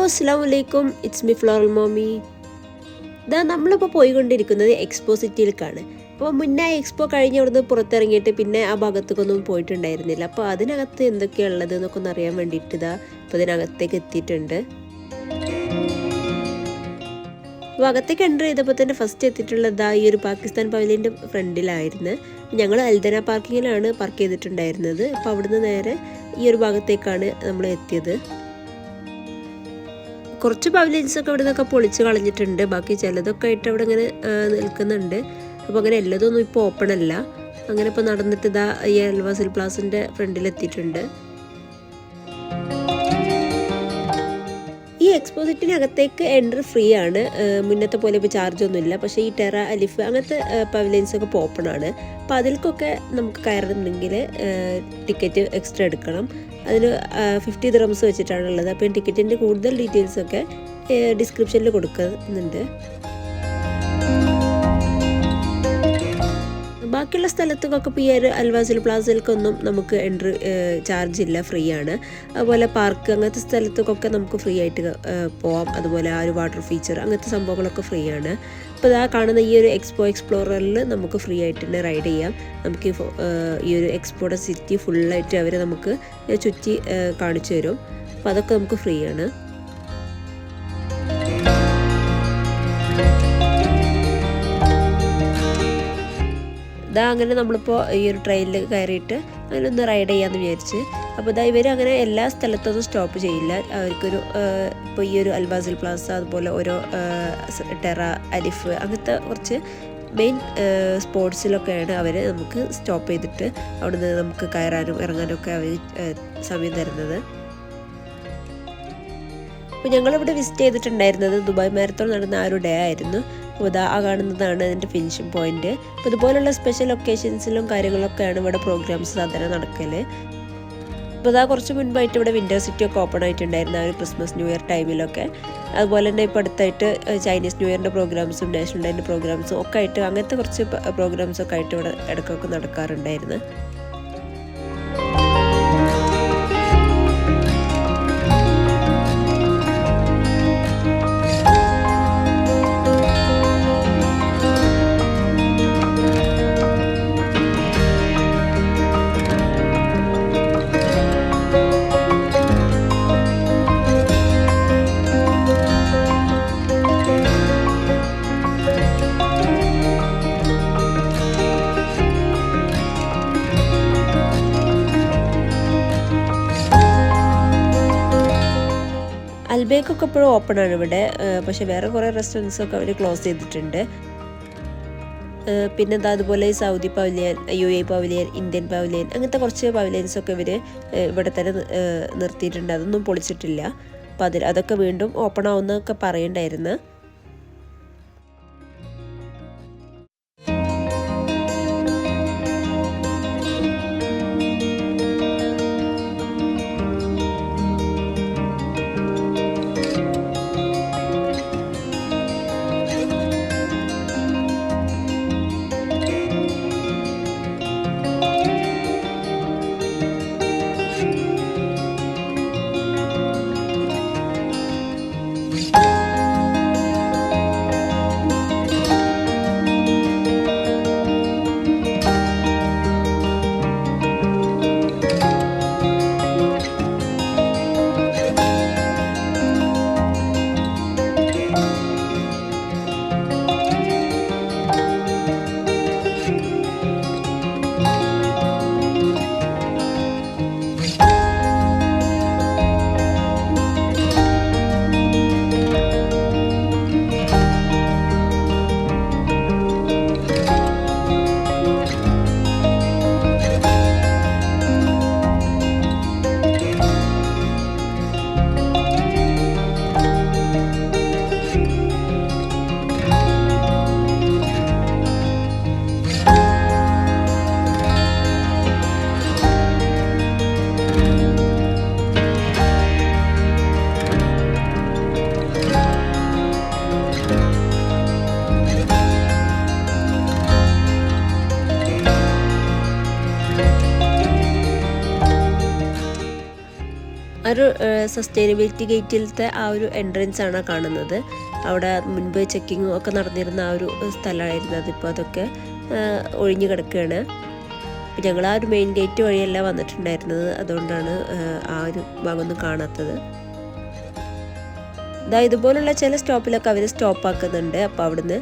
അസ്സലാമു അലൈക്കും. It's me floral mommy. ഇതാ നമ്മളിപ്പോൾ പോയിക്കൊണ്ടിരിക്കുന്നത് എക്സ്പോ സിറ്റിയിലേക്കാണ്. അപ്പോൾ മുന്നേ എക്സ്പോ കഴിഞ്ഞ് അവിടുന്ന് പുറത്തിറങ്ങിയിട്ട് പിന്നെ ആ ഭാഗത്തേക്കൊന്നും പോയിട്ടുണ്ടായിരുന്നില്ല. അപ്പോൾ അതിനകത്ത് എന്തൊക്കെയുള്ളത് എന്നൊക്കെ ഒന്ന് അറിയാൻ വേണ്ടിയിട്ട് ഇതാ ഇപ്പോൾ ഇതിനകത്തേക്ക് എത്തിയിട്ടുണ്ട്. അപ്പോൾ അകത്തേക്ക് എൻ്റർ ചെയ്തപ്പോൾ തന്നെ ഫസ്റ്റ് എത്തിയിട്ടുള്ളത് ഈ ഒരു പാകിസ്ഥാൻ പവലിയൻ്റെ ഫ്രണ്ടിലായിരുന്നു. ഞങ്ങൾ അൽദന പാർക്കിങ്ങിലാണ് പാർക്ക് ചെയ്തിട്ടുണ്ടായിരുന്നത്. അപ്പോൾ അവിടുന്ന് നേരെ ഈ ഒരു ഭാഗത്തേക്കാണ് നമ്മൾ എത്തിയത്. കുറച്ച് പവലിയൻസൊക്കെ ഇവിടെ നിന്നൊക്കെ പൊളിച്ച് കളഞ്ഞിട്ടുണ്ട്. ബാക്കി ചിലതൊക്കെ ആയിട്ട് അവിടെ ഇങ്ങനെ നിൽക്കുന്നുണ്ട്. അപ്പോൾ അങ്ങനെ എല്ലാതൊന്നും ഇപ്പോൾ ഓപ്പൺ അല്ല. അങ്ങനെ ഇപ്പോൾ നടന്നിട്ട് ഇതാ ഈ അൽവാസിൽ പ്ലാസിൻ്റെ ഫ്രണ്ടിലെത്തിയിട്ടുണ്ട്. ഈ എക്സ്പോസിറ്റിനകത്തേക്ക് എൻട്രി ഫ്രീ ആണ്. മുന്നത്തെ പോലെ ഇപ്പോൾ ചാർജ് ഒന്നുമില്ല. പക്ഷേ ഈ ടെറ അലിഫ് അങ്ങനത്തെ പവലിയൻസൊക്കെ ഇപ്പോൾ ഓപ്പൺ ആണ്. അപ്പോൾ അതിൽക്കൊക്കെ നമുക്ക് കയറുന്നുണ്ടെങ്കിൽ ടിക്കറ്റ് എക്സ്ട്രാ എടുക്കണം. അതിന് 50 ദിറംസ് വെച്ചിട്ടാണുള്ളത്. അപ്പോൾ ടിക്കറ്റിൻ്റെ കൂടുതൽ ഡീറ്റെയിൽസൊക്കെ ഡിസ്ക്രിപ്ഷനിൽ കൊടുക്കുന്നുണ്ട്. ബാക്കിയുള്ള സ്ഥലത്തൊക്കെ ഇപ്പോൾ ഈ ഒരു അൽവാസിൽ പ്ലാസയിലേക്കൊന്നും നമുക്ക് എൻട്രി ചാർജ് ഇല്ല, ഫ്രീ ആണ്. അതുപോലെ പാർക്ക് അങ്ങനത്തെ സ്ഥലത്തൊക്കെ നമുക്ക് ഫ്രീ ആയിട്ട് പോവാം. അതുപോലെ ആ ഒരു വാട്ടർ ഫീച്ചർ അങ്ങനത്തെ സംഭവങ്ങളൊക്കെ ഫ്രീ ആണ്. അപ്പോൾ ഇതാ കാണുന്ന ഈ ഒരു എക്സ്പോ എക്സ്പ്ലോററിൽ നമുക്ക് ഫ്രീ ആയിട്ട് തന്നെ റൈഡ് ചെയ്യാം. നമുക്ക് ഈ ഒരു എക്സ്പോയുടെ സിറ്റി ഫുള്ളായിട്ട് അവർ നമുക്ക് ചുറ്റി കാണിച്ചു തരും. അപ്പോൾ അതൊക്കെ നമുക്ക് ഫ്രീ ആണ്. ഇതാ അങ്ങനെ നമ്മളിപ്പോൾ ഈ ഒരു ട്രെയിനിൽ കയറിയിട്ട് അങ്ങനെ ഒന്ന് റൈഡ് ചെയ്യാമെന്ന് വിചാരിച്ച്. അപ്പോൾ ഇതാ ഇവർ അങ്ങനെ എല്ലാ സ്ഥലത്തൊന്നും സ്റ്റോപ്പ് ചെയ്യില്ല. അവർക്കൊരു ഇപ്പോൾ ഈ ഒരു അൽവാസിൽ പ്ലാസ അതുപോലെ ഓരോ ടെറ അലിഫ് അങ്ങനത്തെ കുറച്ച് മെയിൻ സ്പോട്സിലൊക്കെയാണ് അവർ നമുക്ക് സ്റ്റോപ്പ് ചെയ്തിട്ട് അവിടുന്ന് നമുക്ക് കയറാനും ഇറങ്ങാനും ഒക്കെ അവർ സമയം തരുന്നത്. അപ്പോൾ ഞങ്ങളിവിടെ വിസിറ്റ് ചെയ്തിട്ടുണ്ടായിരുന്നത് ദുബായ് മാരത്തോൺ നടന്ന ആ ഒരു ഡേ ആയിരുന്നു. അപ്പോൾ ഇതാ കാണുന്നതാണ് അതിൻ്റെ ഫിനിഷിംഗ് പോയിന്റ്. അപ്പോൾ ഇതുപോലുള്ള സ്പെഷ്യൽ ഒക്കേഷൻസിലും കാര്യങ്ങളൊക്കെയാണ് ഇവിടെ പ്രോഗ്രാംസ് സാധാരണ നടക്കൽ. അപ്പോൾ ഇതാ കുറച്ച് മുൻപായിട്ട് ഇവിടെ വിൻ്റർ സിറ്റി ഒക്കെ ഓപ്പൺ ആയിട്ടുണ്ടായിരുന്നു ആ ഒരു ക്രിസ്മസ് ന്യൂ ഇയർ ടൈമിലൊക്കെ. അതുപോലെ തന്നെ ഇപ്പോൾ അടുത്തായിട്ട് ചൈനീസ് ന്യൂ ഇയറിൻ്റെ പ്രോഗ്രാംസും നാഷണൽ ഡേൻ്റെ പ്രോഗ്രാംസും ഒക്കെ ആയിട്ട് അങ്ങനത്തെ കുറച്ച് പ്രോഗ്രാംസൊക്കെ ആയിട്ട് ഇവിടെ ഇടയ്ക്കൊക്കെ നടക്കാറുണ്ടായിരുന്നു. അൽബേക്കൊക്കെ ഇപ്പോഴും ഓപ്പൺ ആണ് ഇവിടെ. പക്ഷേ വേറെ കുറേ റെസ്റ്റോറൻറ്റ്സൊക്കെ അവർ ക്ലോസ് ചെയ്തിട്ടുണ്ട്. പിന്നെ എന്താ അതുപോലെ Saudi pavilion, UAE pavilion, Indian pavilion അങ്ങനത്തെ കുറച്ച് പവലിയൻസൊക്കെ ഇവർ ഇവിടെ തന്നെ നിർത്തിയിട്ടുണ്ട്. അതൊന്നും പൊളിച്ചിട്ടില്ല. അപ്പോൾ അതൊക്കെ വീണ്ടും ഓപ്പൺ ആവുന്നൊക്കെ പറയണ്ടായിരുന്നു. ഒരു സസ്റ്റൈനബിലിറ്റി ഗേറ്റിലത്തെ ആ ഒരു എൻട്രൻസ് ആണ് കാണുന്നത്. അവിടെ മുൻപ് ചെക്കിങ്ങും ഒക്കെ നടന്നിരുന്ന ആ ഒരു സ്ഥലമായിരുന്നു. അതിപ്പോൾ അതൊക്കെ ഒഴിഞ്ഞു കിടക്കുകയാണ്. അപ്പോൾ ഞങ്ങൾ ആ ഒരു മെയിൻ ഗേറ്റ് വഴിയല്ല വന്നിട്ടുണ്ടായിരുന്നത്, അതുകൊണ്ടാണ് ആ ഒരു ഭാഗമൊന്നും കാണാത്തത്. ഇതുപോലുള്ള ചില സ്റ്റോപ്പിലൊക്കെ അവർ സ്റ്റോപ്പ് ആക്കുന്നുണ്ട്. അപ്പോൾ അവിടുന്ന്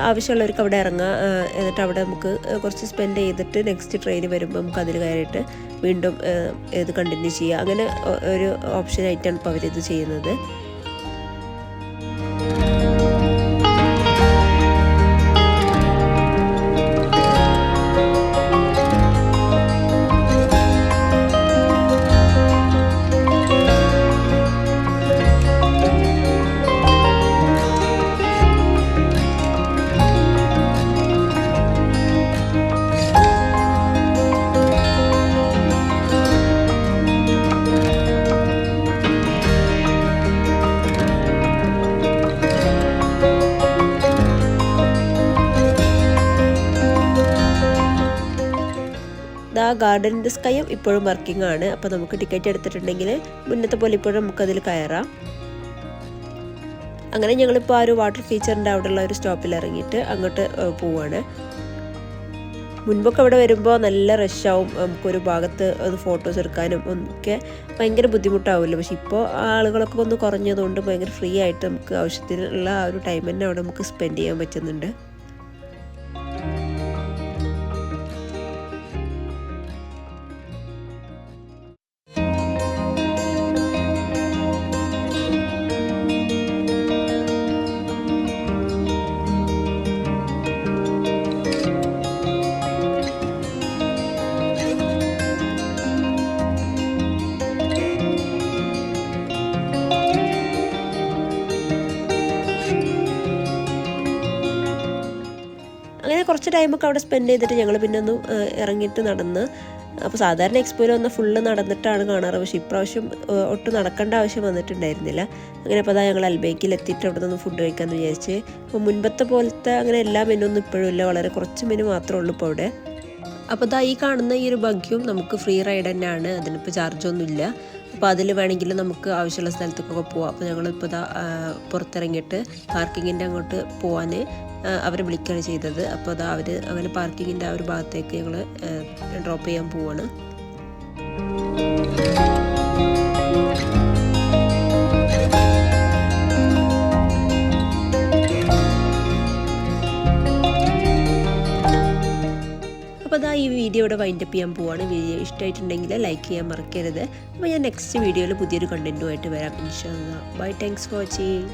ആവശ്യമുള്ളവർക്ക് അവിടെ ഇറങ്ങാം. എന്നിട്ട് അവിടെ നമുക്ക് കുറച്ച് സ്പെൻഡ് ചെയ്തിട്ട് നെക്സ്റ്റ് ട്രെയിൻ വരുമ്പോൾ നമുക്ക് അതിൽ കയറിയിട്ട് വീണ്ടും ഇത് കണ്ടിന്യൂ ചെയ്യുക. അങ്ങനെ ഒരു ഓപ്ഷനായിട്ടാണ് ഇപ്പോൾ അവരിത് ചെയ്യുന്നത്. ഗാർഡൻ ഇൻ ദി സ്കൈയും ഇപ്പോഴും വർക്കിംഗ് ആണ്. അപ്പോൾ നമുക്ക് ടിക്കറ്റ് എടുത്തിട്ടുണ്ടെങ്കിൽ മുന്നത്തെ പോലെ ഇപ്പോഴും നമുക്കതിൽ കയറാം. അങ്ങനെ ഞങ്ങളിപ്പോൾ ആ ഒരു വാട്ടർ ഫീച്ചറിൻ്റെ അവിടെയുള്ള ഒരു സ്റ്റോപ്പിൽ ഇറങ്ങിയിട്ട് അങ്ങോട്ട് പോവുകയാണ്. മുൻപൊക്കെ അവിടെ വരുമ്പോൾ നല്ല റഷാവും, നമുക്കൊരു ഭാഗത്ത് ഒന്ന് ഫോട്ടോസ് എടുക്കാനും ഒക്കെ ഭയങ്കര ബുദ്ധിമുട്ടാവുമല്ലോ. പക്ഷെ ഇപ്പോൾ ആളുകളൊക്കെ ഒന്ന് കുറഞ്ഞതുകൊണ്ട് ഭയങ്കര ഫ്രീ ആയിട്ട് നമുക്ക് ആവശ്യത്തിനുള്ള ആ ഒരു ടൈം തന്നെ അവിടെ നമുക്ക് സ്പെൻഡ് ചെയ്യാൻ പറ്റുന്നുണ്ട്. അങ്ങനെ കുറച്ച് ടൈമൊക്കെ അവിടെ സ്പെൻഡ് ചെയ്തിട്ട് ഞങ്ങൾ പിന്നെ ഒന്ന് ഇറങ്ങിയിട്ട് നടന്ന്. അപ്പോൾ സാധാരണ എക്സ്പോയിൽ വന്നാൽ ഫുള്ള് നടന്നിട്ടാണ് കാണാറ്. പക്ഷേ ഇപ്രാവശ്യം ഒട്ടും നടക്കേണ്ട ആവശ്യം വന്നിട്ടുണ്ടായിരുന്നില്ല. അങ്ങനെ അപ്പോൾ ഞങ്ങൾ അൽബേക്കിൽ എത്തിയിട്ട് അവിടെ നിന്ന് ഫുഡ് കഴിക്കാമെന്ന് വിചാരിച്ച്. അപ്പോൾ മുൻപത്തെ പോലത്തെ അങ്ങനെ എല്ലാ മെനു ഒന്നും ഇപ്പോഴും ഇല്ല, വളരെ കുറച്ച് മെനു മാത്രമേ ഉള്ളൂ ഇപ്പോൾ അവിടെ. അപ്പോൾ ഈ കാണുന്ന ഈ ഒരു ബഗ്ഗും നമുക്ക് ഫ്രീ റൈഡ് തന്നെയാണ്, അതിനിപ്പോൾ ചാർജൊന്നുമില്ല. അപ്പോൾ അതിൽ വേണമെങ്കിൽ നമുക്ക് ആവശ്യമുള്ള സ്ഥലത്തേക്കൊക്കെ പോവാം. അപ്പോൾ ഞങ്ങളിപ്പോൾ പുറത്തിറങ്ങിയിട്ട് പാർക്കിങ്ങിൻ്റെ അങ്ങോട്ട് പോകാൻ അവരെ വിളിക്കുകയാണ് ചെയ്തത്. അപ്പോൾ അവർ അങ്ങനെ പാർക്കിങ്ങിൻ്റെ ആ ഒരു ഭാഗത്തേക്ക് ഞങ്ങൾ ഡ്രോപ്പ് ചെയ്യാൻ പോവാണ്. അപ്പോൾ ഈ വീഡിയോ ഇവിടെ വൈൻഡപ്പ് ചെയ്യാൻ പോവാണ്. വീഡിയോ ഇഷ്ടമായിട്ടുണ്ടെങ്കിൽ ലൈക്ക് ചെയ്യാൻ മറക്കരുത്. അപ്പോൾ ഞാൻ നെക്സ്റ്റ് വീഡിയോയിൽ പുതിയൊരു കണ്ടൻറ്റുമായിട്ട് വരാം ഇൻഷാ അല്ലാഹ്. Bye, thanks for watching.